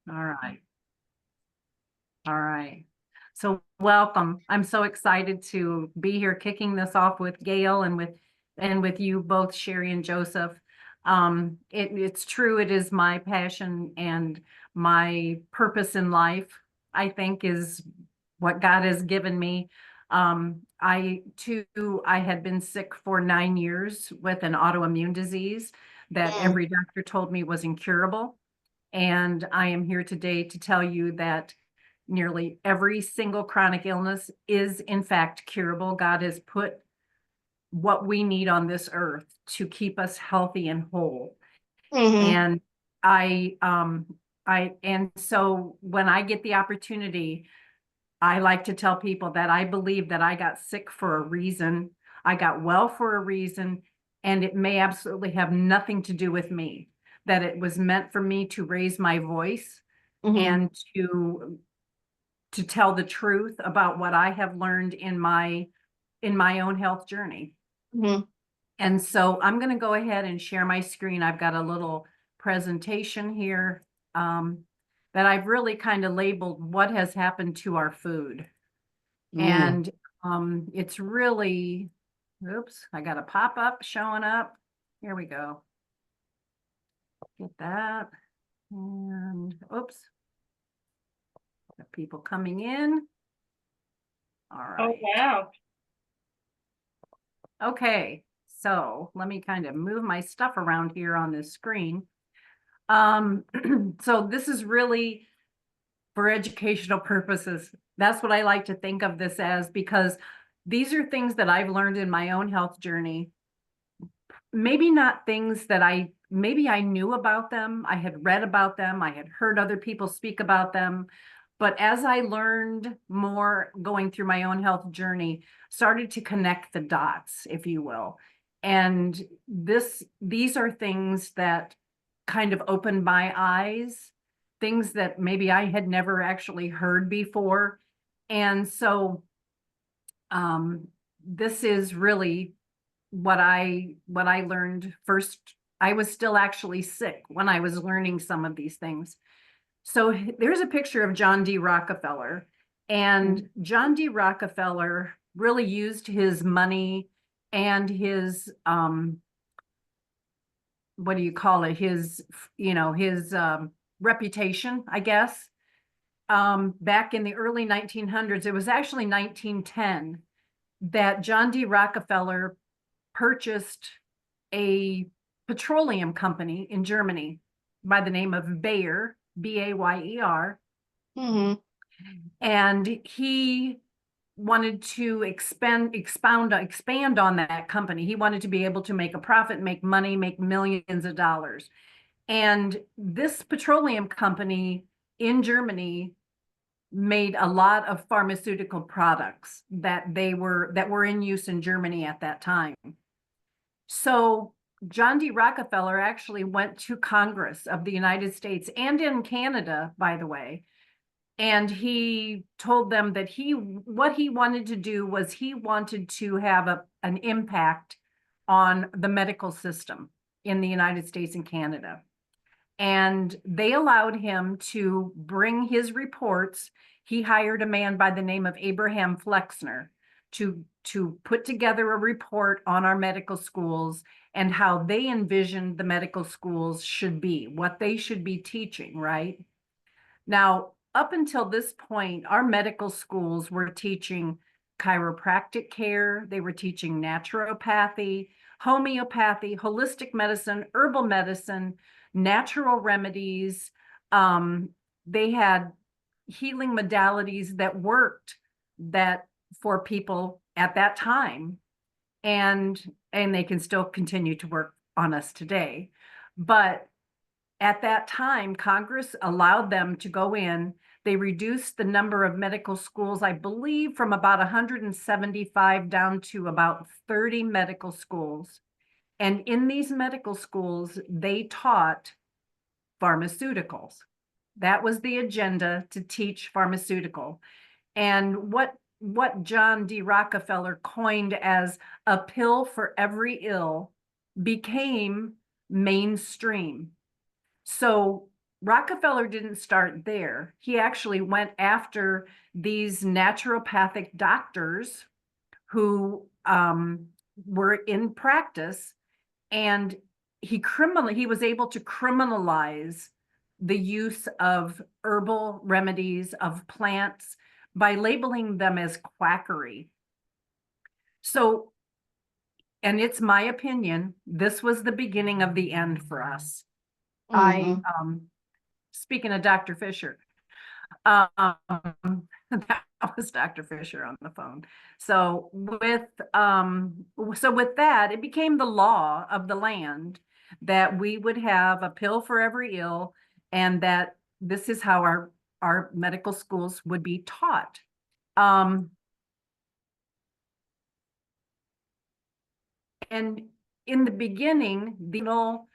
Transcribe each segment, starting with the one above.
All right. All right. So welcome. I'm so excited to be here kicking this off with Gail and with you both, Sherry and Joseph. It's true, it is my passion and my purpose in life, I think, is what God has given me. I had been sick for 9 years with an autoimmune disease that Mm, every doctor told me was incurable. And I am here today to tell you that nearly every single chronic illness is in fact curable. God has put what we need on this earth to keep us healthy and whole. hmm And I and so when I get the opportunity, I like to tell people that I believe that I got sick for a reason. I got well for a reason, and it may absolutely have nothing to do with me. That it was meant for me to raise my voice hmm and to tell the truth about what I have learned in my own health journey. hmm And so I'm going to go ahead and share my screen. I've got a little presentation here that I've really kind of labeled what has happened to our food. Mm. And it's really, oops, I got a pop-up showing up. Here we go. Get that. And oops, got people coming in. All Oh, right. wow. Okay, so let me kind of move my stuff around here on this screen. Um, so this is really for educational purposes. That's what I like to think of this as, because these are things that I've learned in my own health journey. Maybe not things that maybe I knew about them, I had read about them, I had heard other people speak about them. But as I learned more going through my own health journey, started to connect the dots, if you will. And these are things that kind of opened my eyes, things that maybe I had never actually heard before. And so this is really what I learned first. I was still actually sick when I was learning some of these things. So there's a picture of John D. Rockefeller, and John D. Rockefeller really used his money and his what do you call it? His reputation, I guess. Back in the early 1900s, it was actually 1910 that John D. Rockefeller purchased a petroleum company in Germany by the name of Bayer, Bayer, hmm and he wanted to expand on that company. He wanted to be able to make a profit, make money, make millions of dollars. And this petroleum company in Germany made a lot of pharmaceutical products that were in use in Germany at that time. So John D. Rockefeller actually went to Congress of the United States and in Canada, by the way, and he told them that what he wanted to do was he wanted to have an impact on the medical system in the United States and Canada. And they allowed him to bring his reports. He hired a man by the name of Abraham Flexner to put together a report on our medical schools and how they envisioned the medical schools should be, what they should be teaching, right? Now, up until this point, our medical schools were teaching chiropractic care, they were teaching naturopathy, homeopathy, holistic medicine, herbal medicine, natural remedies. They had healing modalities that worked that for people at that time, and they can still continue to work on us today. But at that time, Congress allowed them to go in. They reduced the number of medical schools, I believe, from about 175 down to about 30 medical schools. And in these medical schools, they taught pharmaceuticals. That was the agenda, to teach pharmaceutical. And what John D. Rockefeller coined as a pill for every ill became mainstream. So Rockefeller didn't start there. He actually went after these naturopathic doctors who were in practice, and he was able to criminalize the use of herbal remedies of plants by labeling them as quackery. So, and it's my opinion, this was the beginning of the end for us. I speaking of Dr. Fisher, um, that was Dr. Fisher on the phone. So with that, it became the law of the land that we would have a pill for every ill, and that this is how our medical schools would be taught. And in the beginning, the little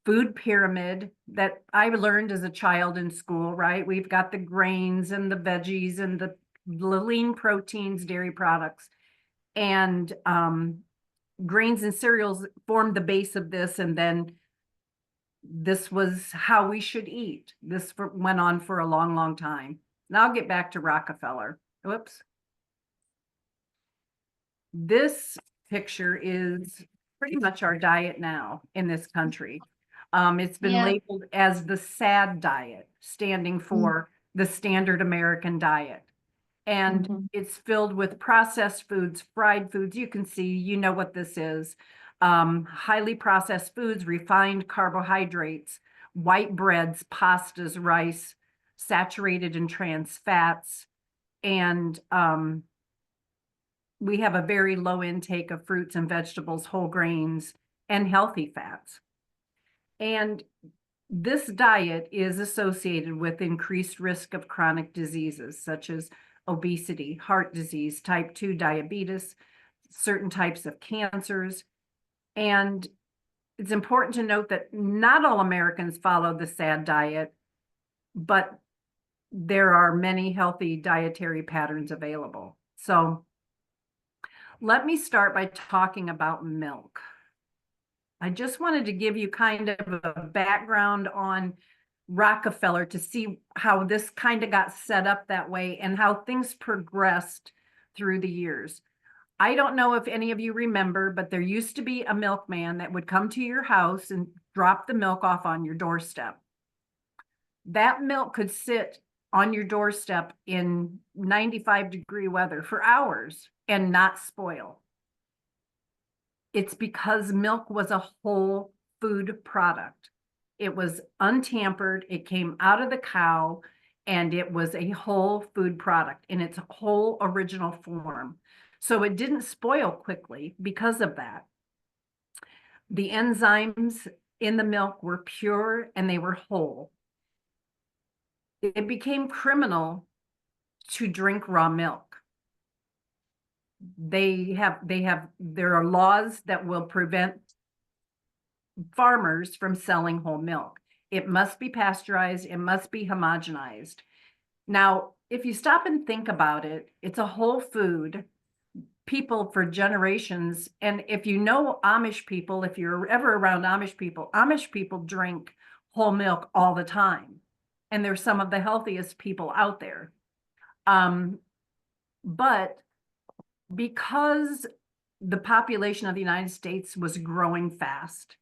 food pyramid that I learned as a child in school, right? We've got the grains and the veggies and the lean proteins, dairy products, and grains and cereals formed the base of this. And then this was how we should eat. This went on for a long, long time. Now I'll get back to Rockefeller. Whoops. This picture is pretty much our diet now in this country. It's been labeled as the SAD diet, standing for the standard American diet. And it's filled with processed foods, fried foods. You can see, you know what this is. Highly processed foods, refined carbohydrates, white breads, pastas, rice, saturated and trans fats. And we have a very low intake of fruits and vegetables, whole grains, and healthy fats. And this diet is associated with increased risk of chronic diseases such as obesity, heart disease, type 2 diabetes, certain types of cancers. And it's important to note that not all Americans follow the SAD diet, but there are many healthy dietary patterns available. So let me start by talking about milk. I just wanted to give you kind of a background on Rockefeller to see how this kind of got set up that way and how things progressed through the years. I don't know if any of you remember, but there used to be a milkman that would come to your house and drop the milk off on your doorstep. That milk could sit on your doorstep in 95-degree weather for hours and not spoil. It's because milk was a whole food product. It was untampered, it came out of the cow, and it was a whole food product in its whole original form. So it didn't spoil quickly because of that. The enzymes in the milk were pure and they were whole. It became criminal to drink raw milk. There are laws that will prevent farmers from selling whole milk. It must be pasteurized, it must be homogenized. Now, if you stop and think about it, it's a whole food. People for generations, and if you know Amish people, if you're ever around Amish people drink whole milk all the time. And they're some of the healthiest people out there. But because the population of the United States was growing fast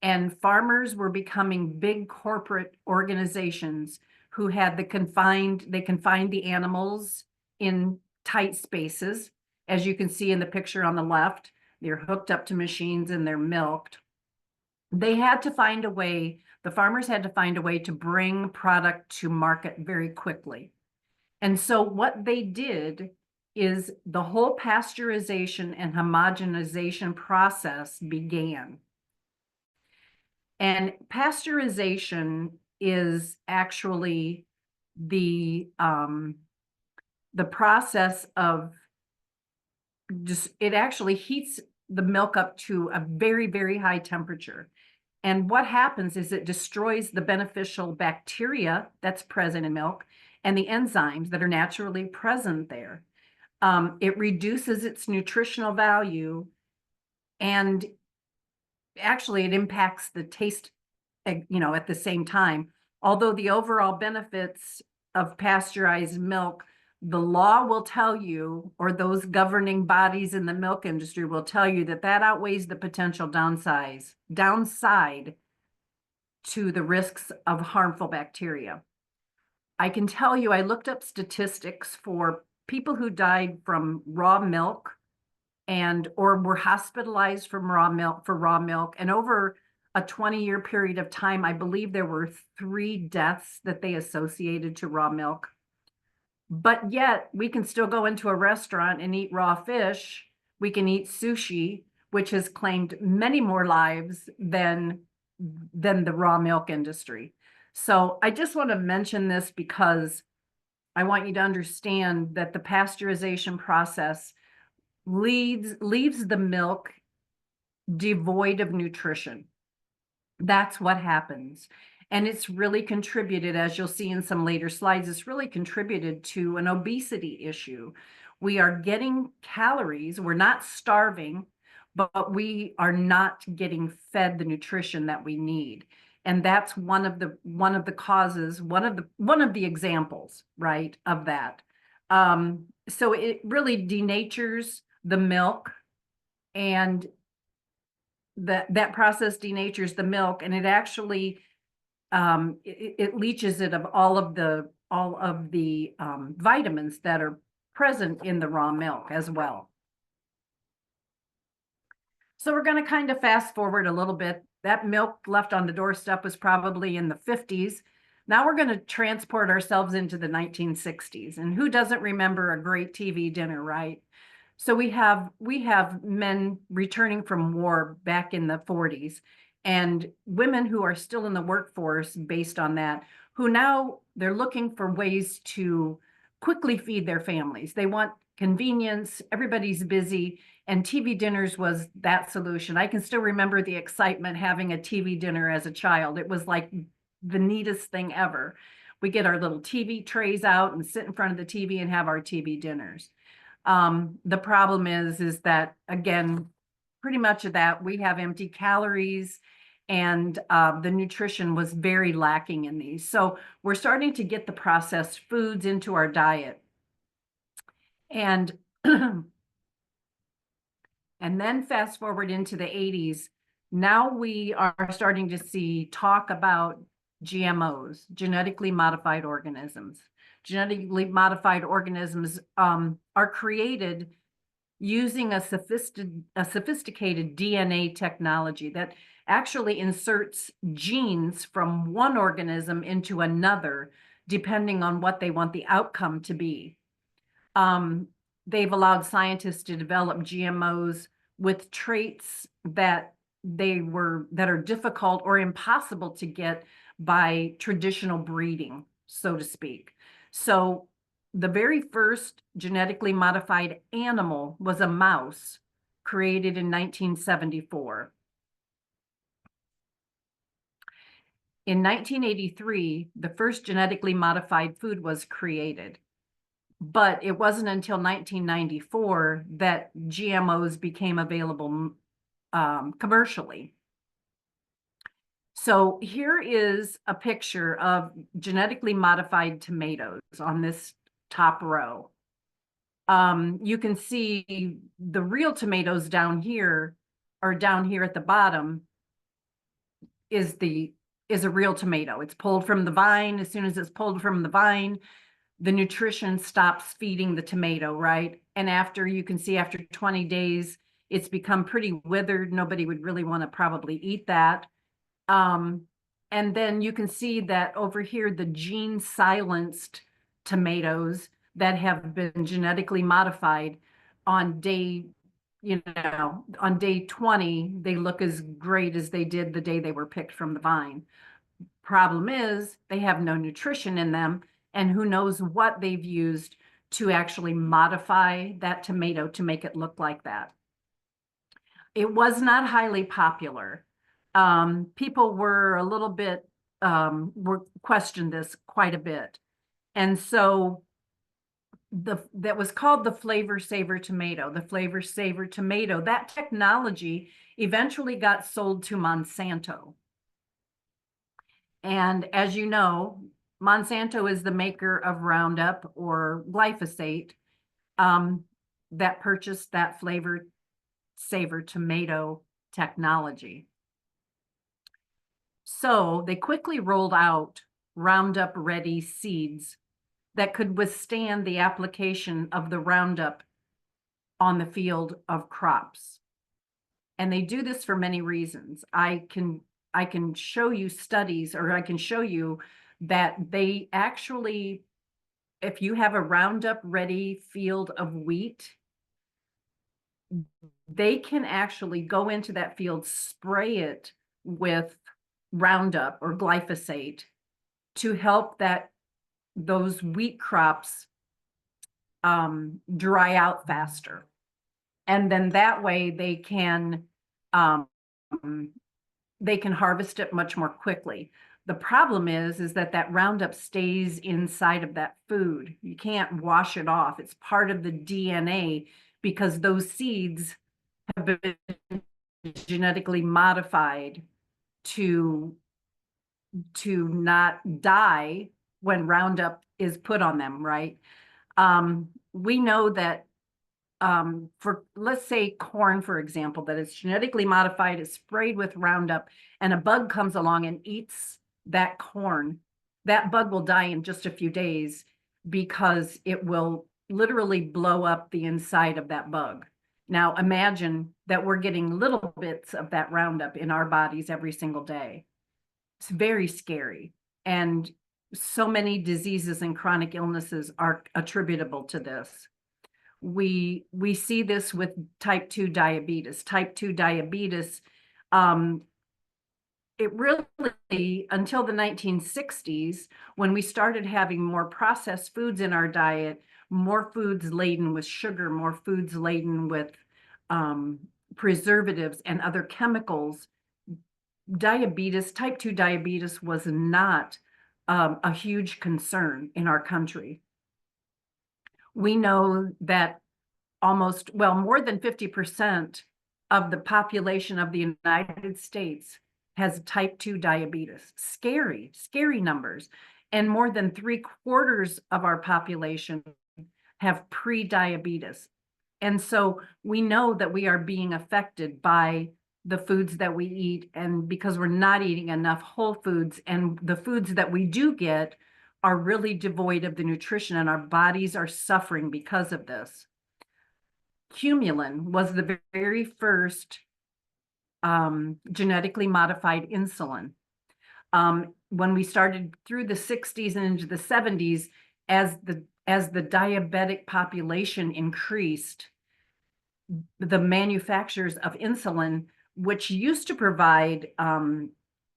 and farmers were becoming big corporate organizations who had they confined the animals in tight spaces. As you can see in the picture on the left, they're hooked up to machines and they're milked. The farmers had to find a way to bring product to market very quickly. And so what they did is the whole pasteurization and homogenization process began. And pasteurization is actually the process of it actually heats the milk up to a very, very high temperature. And what happens is it destroys the beneficial bacteria that's present in milk and the enzymes that are naturally present there. It reduces its nutritional value, and actually it impacts the taste, at the same time. Although the overall benefits of pasteurized milk, the law will tell you, or those governing bodies in the milk industry will tell you, that that outweighs the potential downside to the risks of harmful bacteria. I can tell you, I looked up statistics for people who died from raw milk or were hospitalized from raw milk. And over a 20-year period of time, I believe there were 3 deaths that they associated to raw milk. But yet we can still go into a restaurant and eat raw fish. We can eat sushi, which has claimed many more lives than the raw milk industry. So I just want to mention this because I want you to understand that the pasteurization process leaves the milk devoid of nutrition. That's what happens. And it's really contributed, as you'll see in some later slides, it's really contributed to an obesity issue. We are getting calories, we're not starving, but we are not getting fed the nutrition that we need. And that's one of the causes, one of the examples, right, of that. So it really denatures the milk, and that process denatures the milk, and it actually it leaches it of all of the vitamins that are present in the raw milk as well. So we're going to kind of fast forward a little bit. That milk left on the doorstep was probably in the 50s. Now we're going to transport ourselves into the 1960s. And who doesn't remember a great TV dinner, right? So we have men returning from war back in the 40s, and women who are still in the workforce based on that, who now they're looking for ways to quickly feed their families. They want convenience, everybody's busy, and TV dinners was that solution. I can still remember the excitement having a TV dinner as a child. It was like the neatest thing ever. We get our little TV trays out and sit in front of the TV and have our TV dinners. The problem is that, again, pretty much of that, we have empty calories, and the nutrition was very lacking in these. So we're starting to get the processed foods into our diet. And and then fast forward into the 80s, now we are starting to see talk about GMOs, genetically modified organisms. Genetically modified organisms are created using a sophisticated DNA technology that actually inserts genes from one organism into another, depending on what they want the outcome to be. They've allowed scientists to develop GMOs with traits that are difficult or impossible to get by traditional breeding, so to speak. So the very first genetically modified animal was a mouse, created in 1974. In 1983, the first genetically modified food was created. But it wasn't until 1994 that GMOs became available commercially. So here is a picture of genetically modified tomatoes on this top row. You can see the real tomatoes down here, or down here at the bottom, is a real tomato. It's pulled from the vine. As soon as it's pulled from the vine, the nutrition stops feeding the tomato, right? And you can see after 20 days, it's become pretty withered. Nobody would really want to probably eat that. And then you can see that over here, the gene silenced tomatoes that have been genetically modified, on day 20, they look as great as they did the day they were picked from the vine. Problem is, they have no nutrition in them, and who knows what they've used to actually modify that tomato to make it look like that. It was not highly popular. People were a little bit, questioned this quite a bit. And so that was called the Flavor Saver tomato. The Flavor Saver tomato, that technology eventually got sold to Monsanto. And as you know, Monsanto is the maker of Roundup or glyphosate, um, that purchased that flavor saver tomato technology. So they quickly rolled out Roundup Ready seeds that could withstand the application of the Roundup on the field of crops. And they do this for many reasons. I can show you studies, or I can show you that they actually, if you have a Roundup Ready field of wheat, they can actually go into that field, spray it with Roundup or glyphosate to help those wheat crops dry out faster. And then that way um, they can harvest it much more quickly. The problem is that Roundup stays inside of that food. You can't wash it off. It's part of the DNA because those seeds have been genetically modified to not die when Roundup is put on them, right? We know that for, let's say, corn, for example, that is genetically modified, is sprayed with Roundup, and a bug comes along and eats that corn, that bug will die in just a few days because it will literally blow up the inside of that bug. Now, imagine that we're getting little bits of that Roundup in our bodies every single day. It's very scary. And so many diseases and chronic illnesses are attributable to this. We see this with type 2 diabetes. Type 2 diabetes, it really, until the 1960s, when we started having more processed foods in our diet, more foods laden with sugar, more foods laden with preservatives and other chemicals, type 2 diabetes was not a huge concern in our country. We know that more than 50% of the population of the United States has type 2 diabetes. Scary, scary numbers. And more than 3/4 of our population have pre-diabetes. And so we know that we are being affected by the foods that we eat, and because we're not eating enough whole foods, and the foods that we do get are really devoid of the nutrition, and our bodies are suffering because of this. Cumulin was the very first genetically modified insulin. When we started through the 60s and into the 70s, as the diabetic population increased, the manufacturers of insulin, which used to provide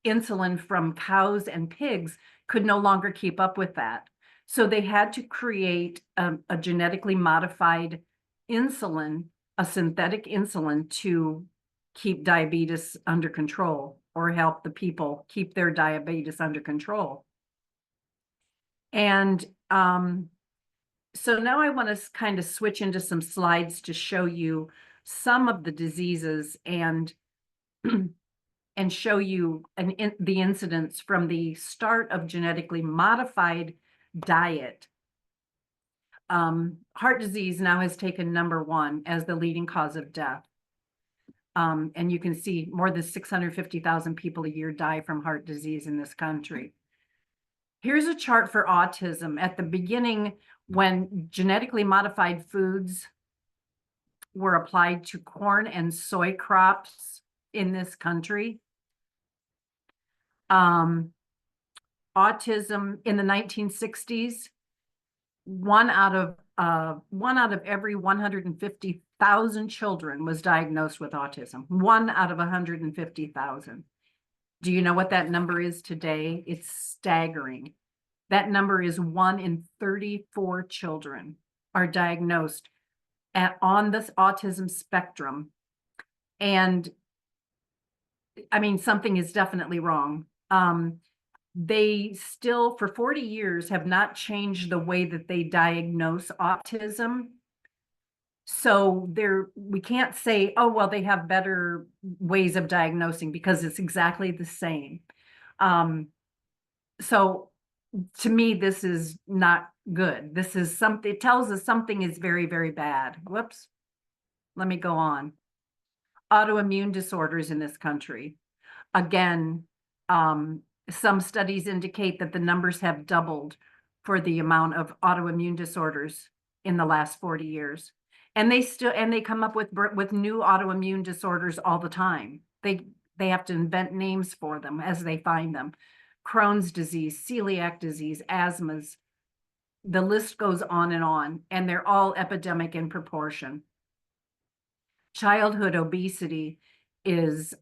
insulin from cows and pigs, could no longer keep up with that. So they had to create a genetically modified insulin, a synthetic insulin, to keep diabetes under control, or help the people keep their diabetes under control. And so now I want to kind of switch into some slides to show you some of the diseases and show you the incidence from the start of genetically modified diet. Heart disease now has taken #1 as the leading cause of death. And you can see more than 650,000 people a year die from heart disease in this country. Here's a chart for autism. At the beginning, when genetically modified foods were applied to corn and soy crops in this country, autism in the 1960s, one out of every 150,000 children was diagnosed with autism. 1 out of 150,000. Do you know what that number is today? It's staggering. That number is 1 in 34 children are diagnosed on this autism spectrum. And I mean, something is definitely wrong. They still, for 40 years, have not changed the way that they diagnose autism. So we can't say, oh, well, they have better ways of diagnosing, because it's exactly the same. So to me, this is not good. This is something, it tells us something is very, very bad. Whoops. Let me go on. Autoimmune disorders in this country. Again, some studies indicate that the numbers have doubled for the amount of autoimmune disorders in the last 40 years. And they come up with new autoimmune disorders all the time. They have to invent names for them as they find them. Crohn's disease, celiac disease, asthmas, the list goes on, and they're all epidemic in proportion. Childhood obesity is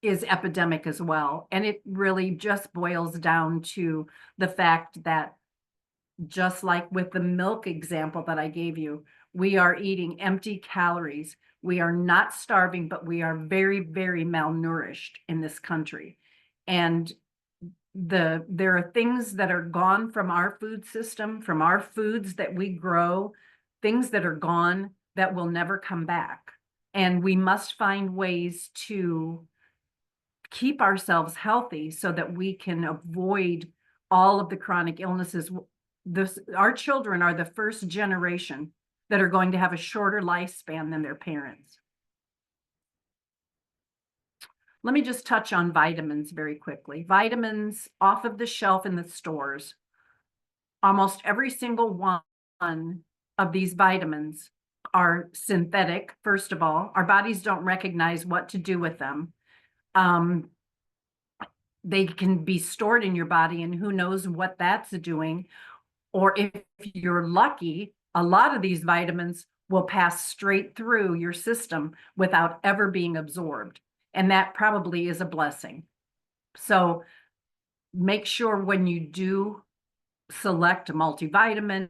epidemic as well. And it really just boils down to the fact that, just like with the milk example that I gave you, we are eating empty calories. We are not starving, but we are very, very malnourished in this country. And there are things that are gone from our food system, from our foods that we grow, things that are gone that will never come back. And we must find ways to keep ourselves healthy so that we can avoid all of the chronic illnesses. Our children are the first generation that are going to have a shorter lifespan than their parents. Let me just touch on vitamins very quickly. Vitamins off of the shelf in the stores. Almost every single one of these vitamins are synthetic, first of all. Our bodies don't recognize what to do with them. They can be stored in your body, and who knows what that's doing. Or if you're lucky, a lot of these vitamins will pass straight through your system without ever being absorbed. And that probably is a blessing. So make sure when you do select a multivitamin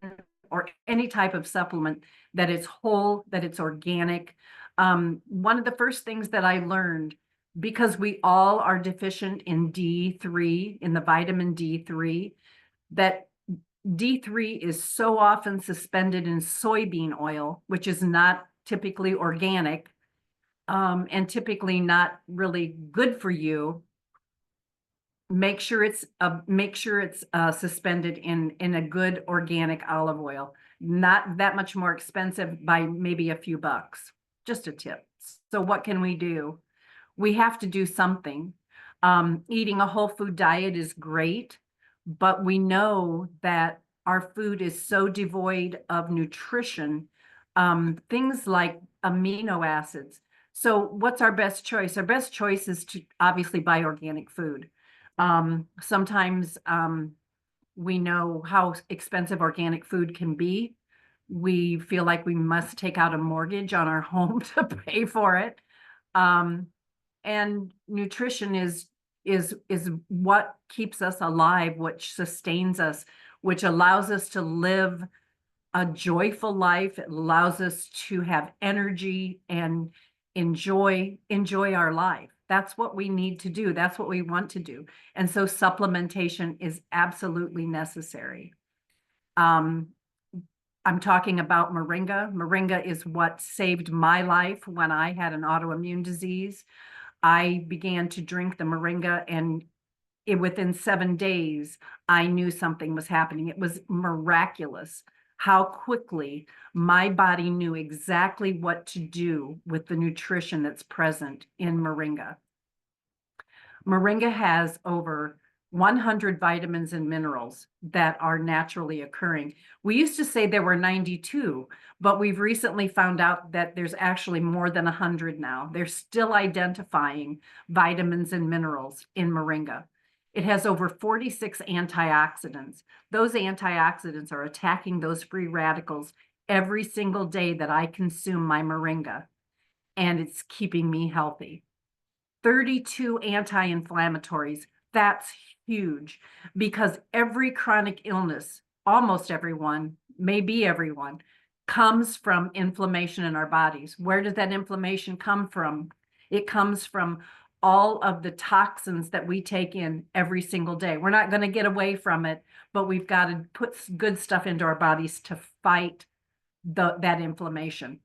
or any type of supplement that it's whole, that it's organic. One of the first things that I learned, because we all are deficient in D3, in the vitamin D3, that D3 is so often suspended in soybean oil, which is not typically organic, and typically not really good for you. Make sure it's suspended in a good organic olive oil, not that much more expensive by maybe a few bucks. Just a tip. So what can we do? We have to do something. Eating a whole food diet is great, but we know that our food is so devoid of nutrition, things like amino acids. So what's our best choice? Our best choice is to obviously buy organic food. Sometimes we know how expensive organic food can be. We feel like we must take out a mortgage on our home to pay for it. And nutrition is what keeps us alive, which sustains us, which allows us to live a joyful life. It allows us to have energy and enjoy our life. That's what we need to do. That's what we want to do. And so supplementation is absolutely necessary. I'm talking about moringa. Moringa is what saved my life when I had an autoimmune disease. I began to drink the moringa, and within 7 days, I knew something was happening. It was miraculous how quickly my body knew exactly what to do with the nutrition that's present in moringa. Moringa has over 100 vitamins and minerals that are naturally occurring. We used to say there were 92, but we've recently found out that there's actually more than 100 now. They're still identifying vitamins and minerals in moringa. It has over 46 antioxidants. Those antioxidants are attacking those free radicals every single day that I consume my moringa, and it's keeping me healthy. 32 anti-inflammatories. That's huge, because every chronic illness, almost everyone, maybe everyone, comes from inflammation in our bodies. Where does that inflammation come from? It comes from all of the toxins that we take in every single day. We're not going to get away from it, but we've got to put good stuff into our bodies to fight that inflammation.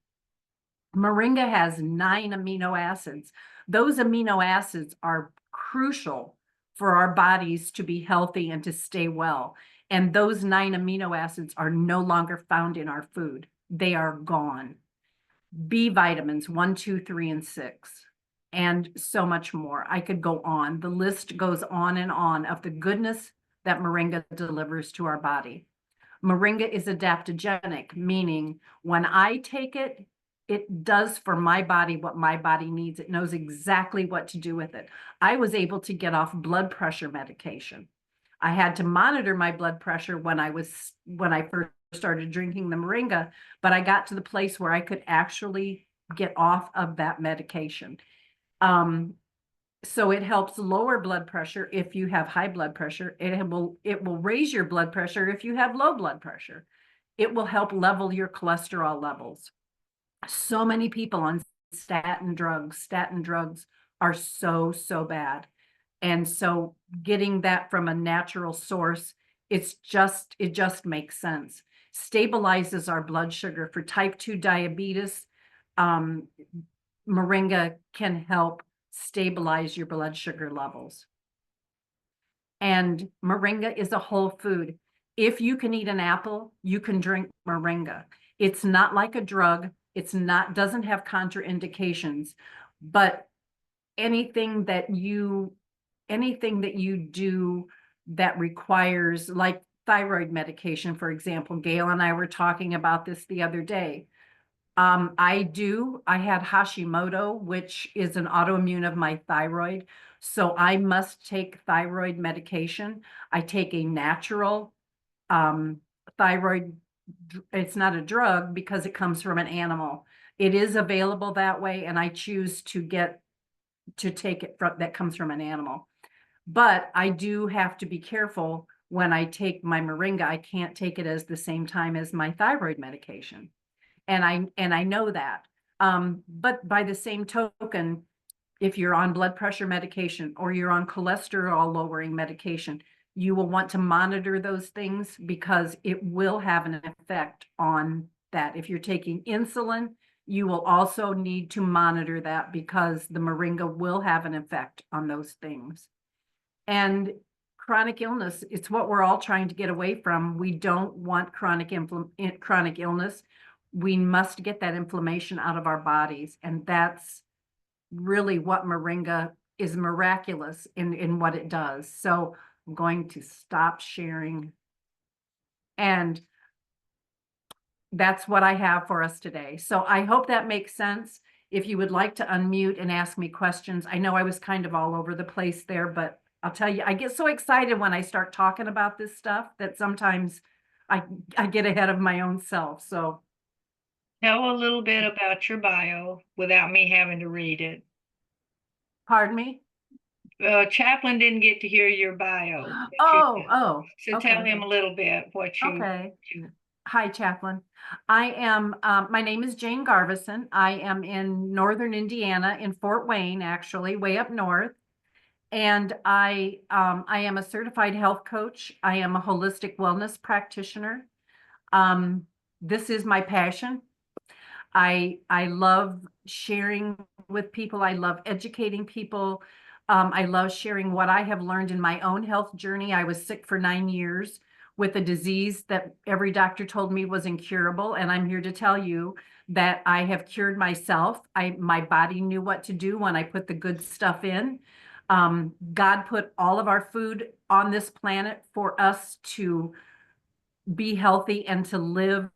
Moringa has 9 amino acids. Those amino acids are crucial for our bodies to be healthy and to stay well. And those 9 amino acids are no longer found in our food. They are gone. B vitamins, 1, 2, 3, and 6, and so much more. I could go on. The list goes on and on of the goodness that moringa delivers to our body. Moringa is adaptogenic, meaning when I take it, it does for my body what my body needs. It knows exactly what to do with it. I was able to get off blood pressure medication. I had to monitor my blood pressure when I first started drinking the moringa, but I got to the place where I could actually get off of that medication. So it helps lower blood pressure if you have high blood pressure. It will raise your blood pressure if you have low blood pressure. It will help level your cholesterol levels. So many people on statin drugs. Statin drugs are so, so bad. And so getting that from a natural source, it just makes sense. Stabilizes our blood sugar. For type 2 diabetes, moringa can help stabilize your blood sugar levels. And moringa is a whole food. If you can eat an apple, you can drink moringa. It's not like a drug. Doesn't have contraindications, but anything that you do that requires, like thyroid medication, for example, Gail and I were talking about this the other day. I had Hashimoto, which is an autoimmune of my thyroid. So I must take thyroid medication. I take a natural thyroid. It's not a drug because it comes from an animal. It is available that way, and I choose to take it that comes from an animal. But I do have to be careful when I take my moringa. I can't take it as the same time as my thyroid medication. And I know that. But by the same token, if you're on blood pressure medication or you're on cholesterol lowering medication, you will want to monitor those things because it will have an effect on that. If you're taking insulin, you will also need to monitor that because the moringa will have an effect on those things. And chronic illness, it's what we're all trying to get away from. We don't want chronic illness. We must get that inflammation out of our bodies. And that's really what moringa is miraculous in what it does. So I'm going to stop sharing. And that's what I have for us today. So I hope that makes sense. If you would like to unmute and ask me questions, I know I was kind of all over the place there, but I'll tell you, I get so excited when I start talking about this stuff that sometimes I get ahead of my own self. So Tell a little bit about your bio without me having to read it. pardon me? Chaplain didn't get to hear your bio. Oh, So okay. tell him a little bit what you. Okay. Hi, Chaplain. My name is Jane Garvison. I am in Northern Indiana, in Fort Wayne, actually, way up north. And I am a certified health coach. I am a holistic wellness practitioner. This is my passion. I love sharing with people. I love educating people. I love sharing what I have learned in my own health journey. I was sick for 9 years with a disease that every doctor told me was incurable. And I'm here to tell you that I have cured myself. My body knew what to do when I put the good stuff in. God put all of our food on this planet for us to be healthy and to live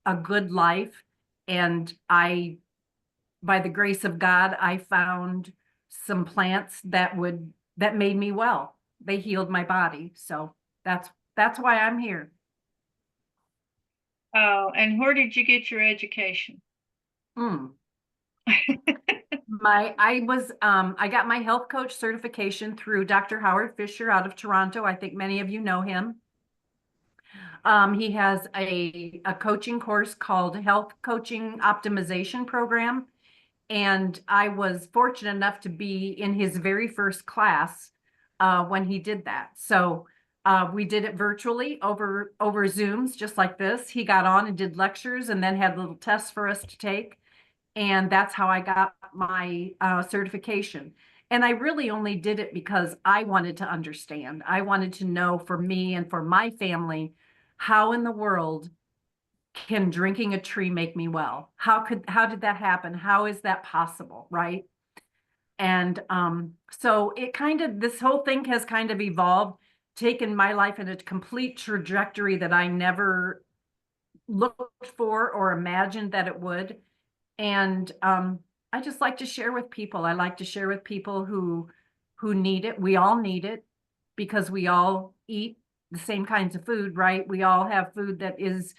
a good life. And by the grace of God, I found some plants that made me well. They healed my body. So that's why I'm here. Oh, and where did you get your education? I got my health coach certification through Dr. Howard Fisher out of Toronto. I think many of you know him. He has a coaching course called Health Coaching Optimization Program. And I was fortunate enough to be in his very first class when he did that. So we did it virtually over Zooms, just like this. He got on and did lectures and then had little tests for us to take. And that's how I got my certification. And I really only did it because I wanted to understand. I wanted to know for me and for my family, how in the world can drinking a tree make me well? How did that happen? How is that possible? Right. And so this whole thing has kind of evolved, taken my life in a complete trajectory that I never looked for or imagined that it would. And I just like to share with people. I like to share with people who need it. We all need it because we all eat the same kinds of food, right? We all have food that is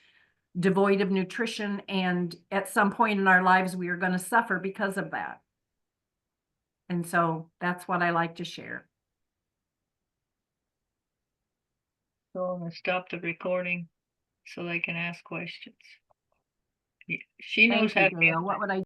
devoid of nutrition, and at some point in our lives, we are going to suffer because of that. And so that's what I like to share. So I'm gonna stop the recording so they can ask questions. She knows Thank how you, to Gail. What would I